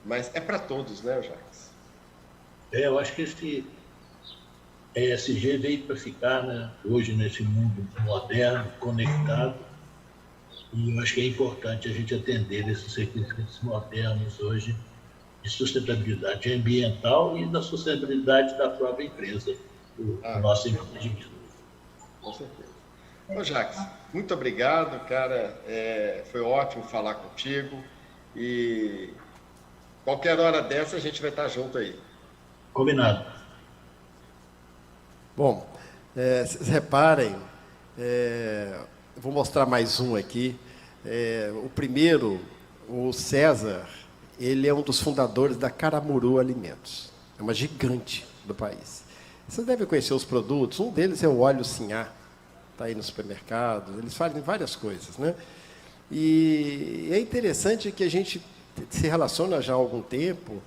mas é para todos, né, Jacques? Eu acho que esse ESG veio para ficar, né, hoje nesse mundo moderno, conectado, e eu acho que é importante a gente atender esses requisitos modernos hoje de sustentabilidade ambiental e da sustentabilidade da própria empresa, do nosso empreendimento. Com certeza. Ô, Jacques, muito obrigado, cara. Foi ótimo falar contigo. E qualquer hora dessa a gente vai estar junto aí. Combinado. Bom, vocês reparem, vou mostrar mais um aqui. O primeiro, o César, ele é um dos fundadores da Caramuru Alimentos. É uma gigante do país. Vocês devem conhecer os produtos. Um deles é o óleo Sinhá. Está aí no supermercado. Eles fazem várias coisas, né? E é interessante que a gente se relaciona já há algum tempo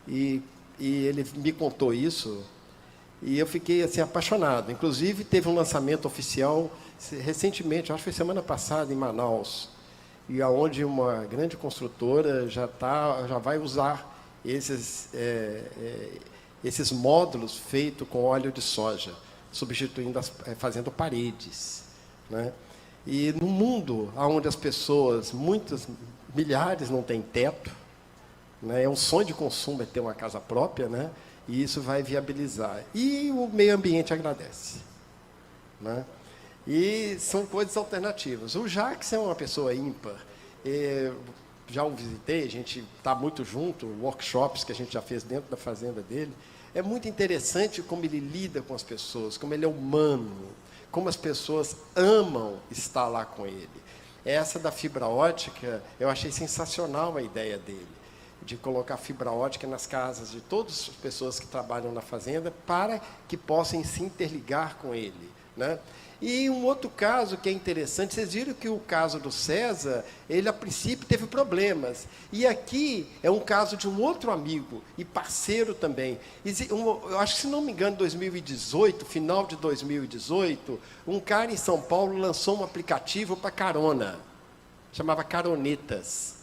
e ele me contou isso e eu fiquei assim apaixonado. Inclusive, teve um lançamento oficial recentemente, acho que foi semana passada, em Manaus, e aonde uma grande construtora já vai usar esses módulos feitos com óleo de soja, substituindo, fazendo paredes, né? E no mundo onde as pessoas, milhares não têm teto, né? É um sonho de consumo ter uma casa própria, né? E isso vai viabilizar. E o meio ambiente agradece, né? E são coisas alternativas. O Jacques é uma pessoa ímpar. Já o visitei, a gente está muito junto, workshops que a gente já fez dentro da fazenda dele. É muito interessante como ele lida com as pessoas, como ele é humano, como as pessoas amam estar lá com ele. Essa da fibra ótica, eu achei sensacional a ideia dele, de colocar fibra ótica nas casas de todas as pessoas que trabalham na fazenda para que possam se interligar com ele, né? E um outro caso que é interessante, vocês viram que o caso do César, ele a princípio teve problemas. E aqui é um caso de um outro amigo e parceiro também. Eu acho que, se não me engano, em 2018, final de 2018, um cara em São Paulo lançou um aplicativo para carona, chamava Caronetas,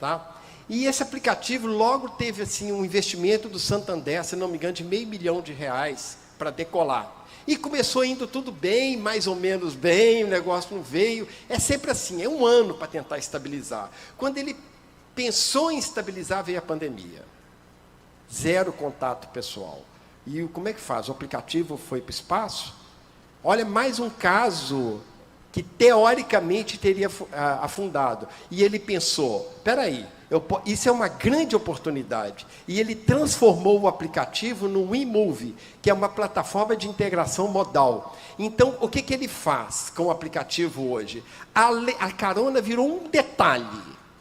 tá? E esse aplicativo logo teve assim, um investimento do Santander, se não me engano, de R$500 mil para decolar. E começou indo tudo bem, mais ou menos bem, o negócio não veio. É sempre assim, é um ano para tentar estabilizar. Quando ele pensou em estabilizar, veio a pandemia. Zero contato pessoal. E como é que faz? O aplicativo foi para o espaço? Olha, mais um caso que teoricamente teria afundado. E ele pensou, espera aí, isso é uma grande oportunidade. E ele transformou o aplicativo no WeMove, que é uma plataforma de integração modal. Então, o que ele faz com o aplicativo hoje? A carona virou um detalhe,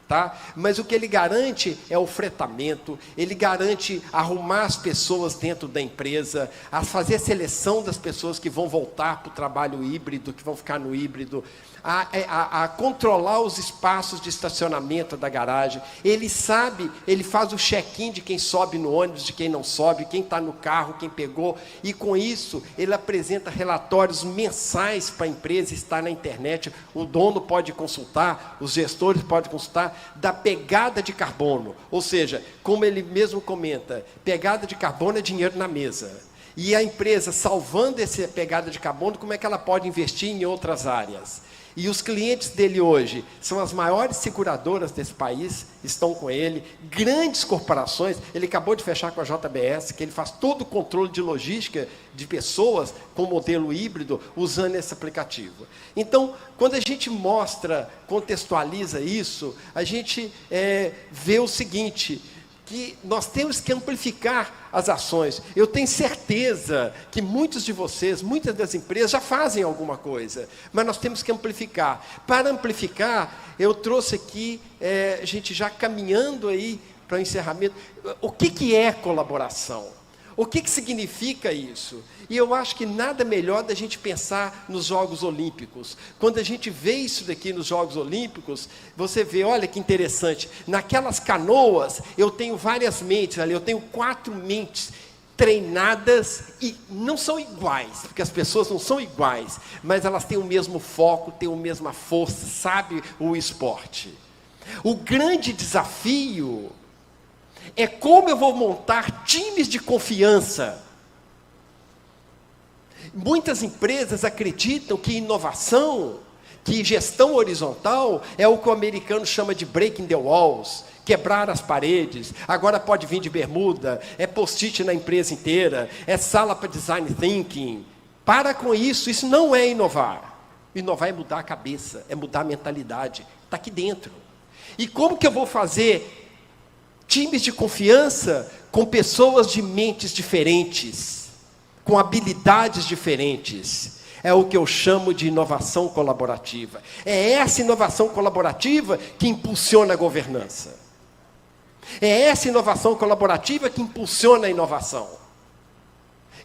tá? Mas o que ele garante é o fretamento, ele garante arrumar as pessoas dentro da empresa, a fazer a seleção das pessoas que vão voltar para o trabalho híbrido, que vão ficar no híbrido, a controlar os espaços de estacionamento da garagem. Ele sabe, ele faz o check-in de quem sobe no ônibus, de quem não sobe, quem está no carro, quem pegou, e com isso ele apresenta relatórios mensais para a empresa, está na internet, o dono pode consultar, os gestores podem consultar, da pegada de carbono. Ou seja, como ele mesmo comenta, pegada de carbono é dinheiro na mesa. E a empresa, salvando essa pegada de carbono, como é que ela pode investir em outras áreas? E os clientes dele hoje são as maiores seguradoras desse país, estão com ele, grandes corporações. Ele acabou de fechar com a JBS, que ele faz todo o controle de logística de pessoas com modelo híbrido, usando esse aplicativo. Então, quando a gente mostra, contextualiza isso, a gente vê o seguinte, que nós temos que amplificar as ações. Eu tenho certeza que muitos de vocês, muitas das empresas já fazem alguma coisa, mas nós temos que amplificar. Para amplificar, eu trouxe aqui, a gente já caminhando aí para o encerramento, o que é colaboração? O que significa isso? E eu acho que nada melhor da gente pensar nos Jogos Olímpicos. Quando a gente vê isso daqui nos Jogos Olímpicos, você vê, olha que interessante, naquelas canoas eu tenho várias mentes ali, eu tenho 4 mentes treinadas e não são iguais, porque as pessoas não são iguais, mas elas têm o mesmo foco, têm a mesma força, sabe o esporte. O grande desafio é como eu vou montar times de confiança. Muitas empresas acreditam que inovação, que gestão horizontal é o que o americano chama de breaking the walls, quebrar as paredes. Agora pode vir de bermuda, é post-it na empresa inteira, é sala para design thinking. Para com isso, isso não é inovar. Inovar é mudar a cabeça, é mudar a mentalidade, está aqui dentro. E como que eu vou fazer times de confiança com pessoas de mentes diferentes, com habilidades diferentes? É o que eu chamo de inovação colaborativa. É essa inovação colaborativa que impulsiona a governança. É essa inovação colaborativa que impulsiona a inovação.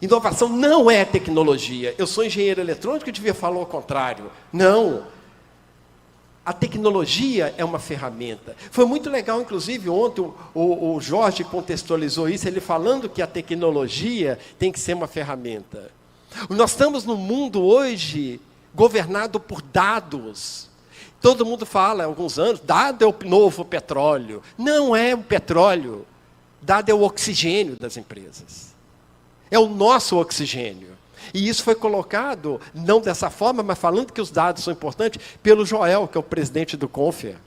Inovação não é tecnologia. Eu sou engenheiro eletrônico e devia falar o contrário. Não. A tecnologia é uma ferramenta. Foi muito legal, inclusive, ontem o Jorge contextualizou isso, ele falando que a tecnologia tem que ser uma ferramenta. Nós estamos num mundo hoje governado por dados. Todo mundo fala há alguns anos, dado é o novo petróleo. Não é o petróleo. Dado é o oxigênio das empresas. É o nosso oxigênio. E isso foi colocado, não dessa forma, mas falando que os dados são importantes, pelo Joel, que é o presidente do Confia,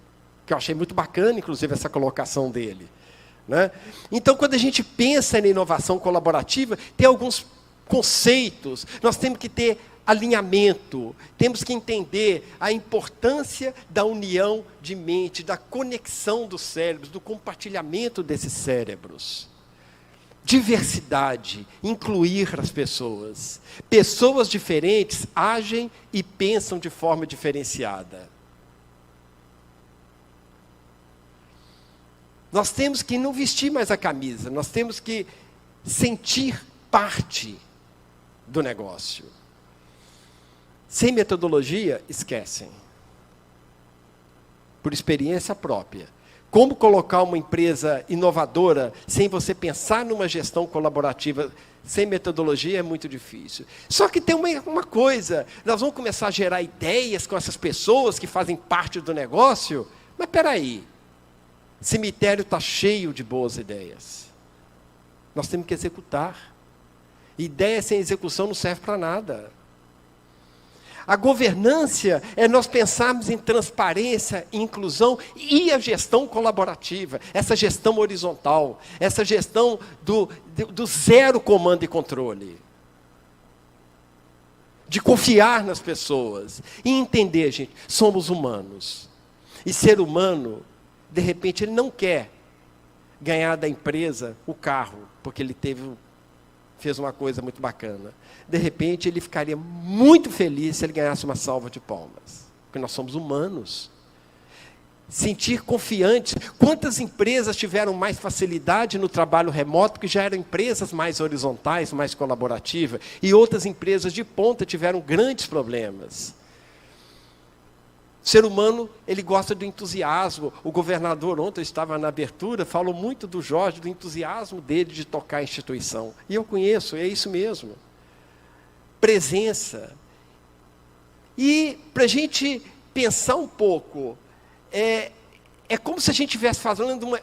que eu achei muito bacana, inclusive, essa colocação dele. Né? Então, quando a gente pensa na inovação colaborativa, tem alguns conceitos, nós temos que ter alinhamento, temos que entender a importância da união de mente, da conexão dos cérebros, do compartilhamento desses cérebros. Diversidade, incluir as pessoas. Pessoas diferentes agem e pensam de forma diferenciada. Nós temos que não vestir mais a camisa, nós temos que sentir parte do negócio. Sem metodologia, esquecem. Por experiência própria. Como colocar uma empresa inovadora sem você pensar numa gestão colaborativa, sem metodologia, é muito difícil. Só que tem uma coisa, nós vamos começar a gerar ideias com essas pessoas que fazem parte do negócio, mas espera aí, o cemitério está cheio de boas ideias. Nós temos que executar. Ideia sem execução não serve para nada. A governança é nós pensarmos em transparência, inclusão e a gestão colaborativa, essa gestão horizontal, essa gestão do zero comando e controle. De confiar nas pessoas e entender, gente, somos humanos. E ser humano, de repente, ele não quer ganhar da empresa o carro, porque ele fez uma coisa muito bacana. De repente, ele ficaria muito feliz se ele ganhasse uma salva de palmas. Porque nós somos humanos. Sentir confiantes. Quantas empresas tiveram mais facilidade no trabalho remoto, porque já eram empresas mais horizontais, mais colaborativas, e outras empresas de ponta tiveram grandes problemas. O ser humano, ele gosta do entusiasmo. O governador, ontem eu estava na abertura, falou muito do Jorge, do entusiasmo dele de tocar a instituição. E eu conheço, é isso mesmo. Presença. E, para a gente pensar um pouco, é como se a gente estivesse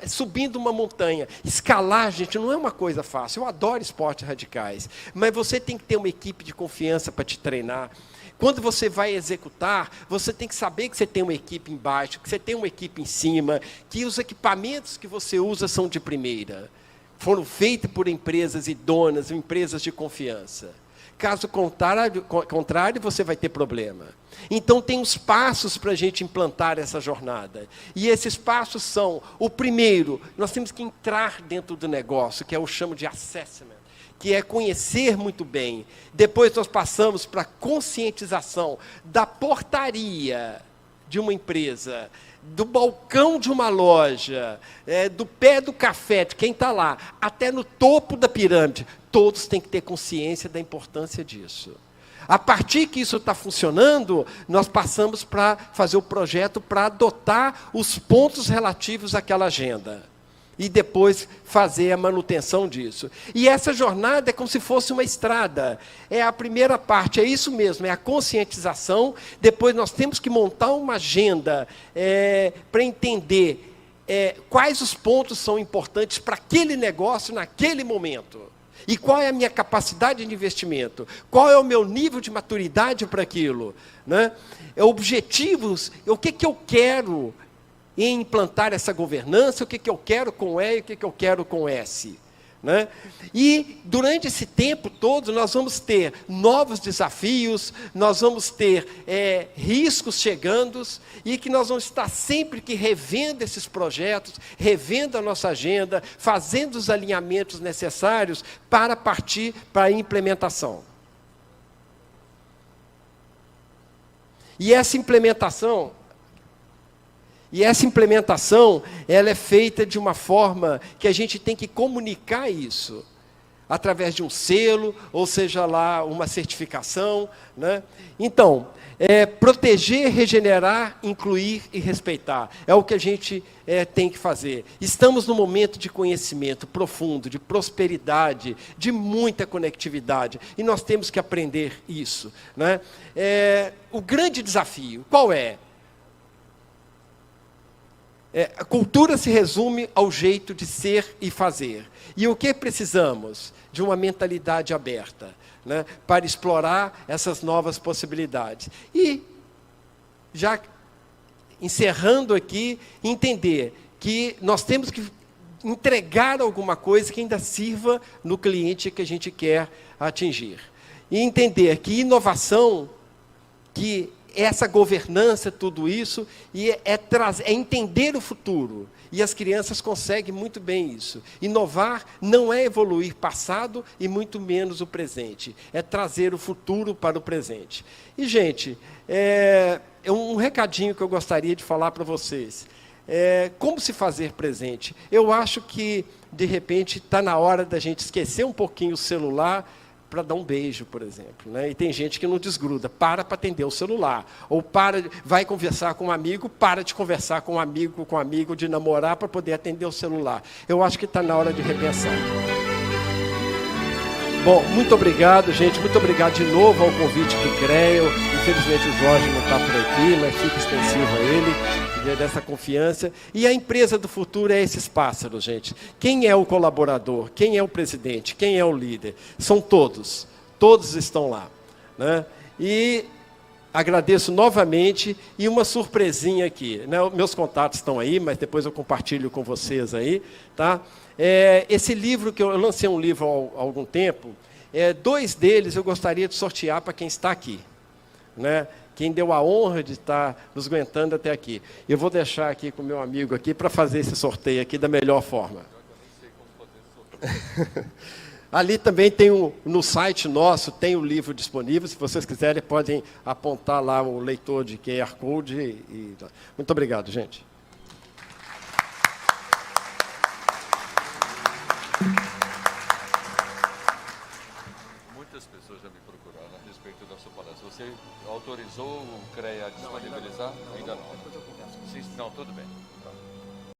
subindo uma montanha. Escalar, gente, não é uma coisa fácil. Eu adoro esportes radicais, mas você tem que ter uma equipe de confiança para te treinar. Quando você vai executar, você tem que saber que você tem uma equipe embaixo, que você tem uma equipe em cima, que os equipamentos que você usa são de primeira. Foram feitos por empresas idôneas, empresas de confiança. Caso contrário, você vai ter problema. Então, tem os passos para a gente implantar essa jornada. E esses passos são, o primeiro, nós temos que entrar dentro do negócio, que eu chamo de assessment, que é conhecer muito bem. Depois nós passamos para a conscientização da portaria de uma empresa, do balcão de uma loja, do pé do café, de quem está lá, até no topo da pirâmide. Todos têm que ter consciência da importância disso. A partir que isso está funcionando, nós passamos para fazer o projeto para adotar os pontos relativos àquela agenda. e depois fazer a manutenção disso. E essa jornada é como se fosse uma estrada. É a primeira parte, é isso mesmo, é a conscientização. Depois nós temos que montar uma agenda para entender quais os pontos são importantes para aquele negócio naquele momento. E qual é a minha capacidade de investimento? Qual é o meu nível de maturidade para aquilo? Né? Objetivos, o que eu quero em implantar essa governança, o que eu quero com E e o que eu quero com S. Né? E, durante esse tempo todo, nós vamos ter novos desafios, nós vamos ter riscos chegando, e que nós vamos estar sempre que revendo esses projetos, revendo a nossa agenda, fazendo os alinhamentos necessários para partir para a implementação. E essa implementação, ela é feita de uma forma que a gente tem que comunicar isso, através de um selo, ou seja lá, uma certificação. Né? Então, proteger, regenerar, incluir e respeitar. É o que a gente tem que fazer. Estamos num momento de conhecimento profundo, de prosperidade, de muita conectividade, e nós temos que aprender isso. Né? O grande desafio, qual é? A cultura se resume ao jeito de ser e fazer. E o que precisamos? De uma mentalidade aberta, né, para explorar essas novas possibilidades. E, já encerrando aqui, entender que nós temos que entregar alguma coisa que ainda sirva no cliente que a gente quer atingir. E entender que inovação, que essa governança, tudo isso, e é entender o futuro. E as crianças conseguem muito bem isso. Inovar não é evoluir passado e muito menos o presente. É trazer o futuro para o presente. E, gente, um recadinho que eu gostaria de falar para vocês. Como se fazer presente? Eu acho que, de repente, está na hora da gente esquecer um pouquinho o celular para dar um beijo, por exemplo. Né? E tem gente que não desgruda, para atender o celular. Ou vai conversar com um amigo, para de conversar com um amigo, de namorar para poder atender o celular. Eu acho que está na hora de repensar. Bom, muito obrigado, gente. Muito obrigado de novo ao convite do CREA. Infelizmente o Jorge não está por aqui, mas fica extensivo a ele, dessa confiança. E a empresa do futuro é esses pássaros, gente. Quem é o colaborador? Quem é o presidente? Quem é o líder? São todos. Todos estão lá. Né? E agradeço novamente. E uma surpresinha aqui. Né? Meus contatos estão aí, mas depois eu compartilho com vocês aí. Tá? Esse livro, que eu lancei um livro há algum tempo, 2 deles eu gostaria de sortear para quem está aqui. Né? Quem deu a honra de estar nos aguentando até aqui. Eu vou deixar aqui com o meu amigo aqui para fazer esse sorteio aqui da melhor forma. Ali também tem no site nosso, tem o livro disponível. Se vocês quiserem, podem apontar lá o leitor de QR Code. Muito obrigado, gente. Muitas pessoas já me procuraram a respeito da sua palestra. Você autorizou o CREA a disponibilizar? Ainda não. Sim, não, tudo bem. Tá.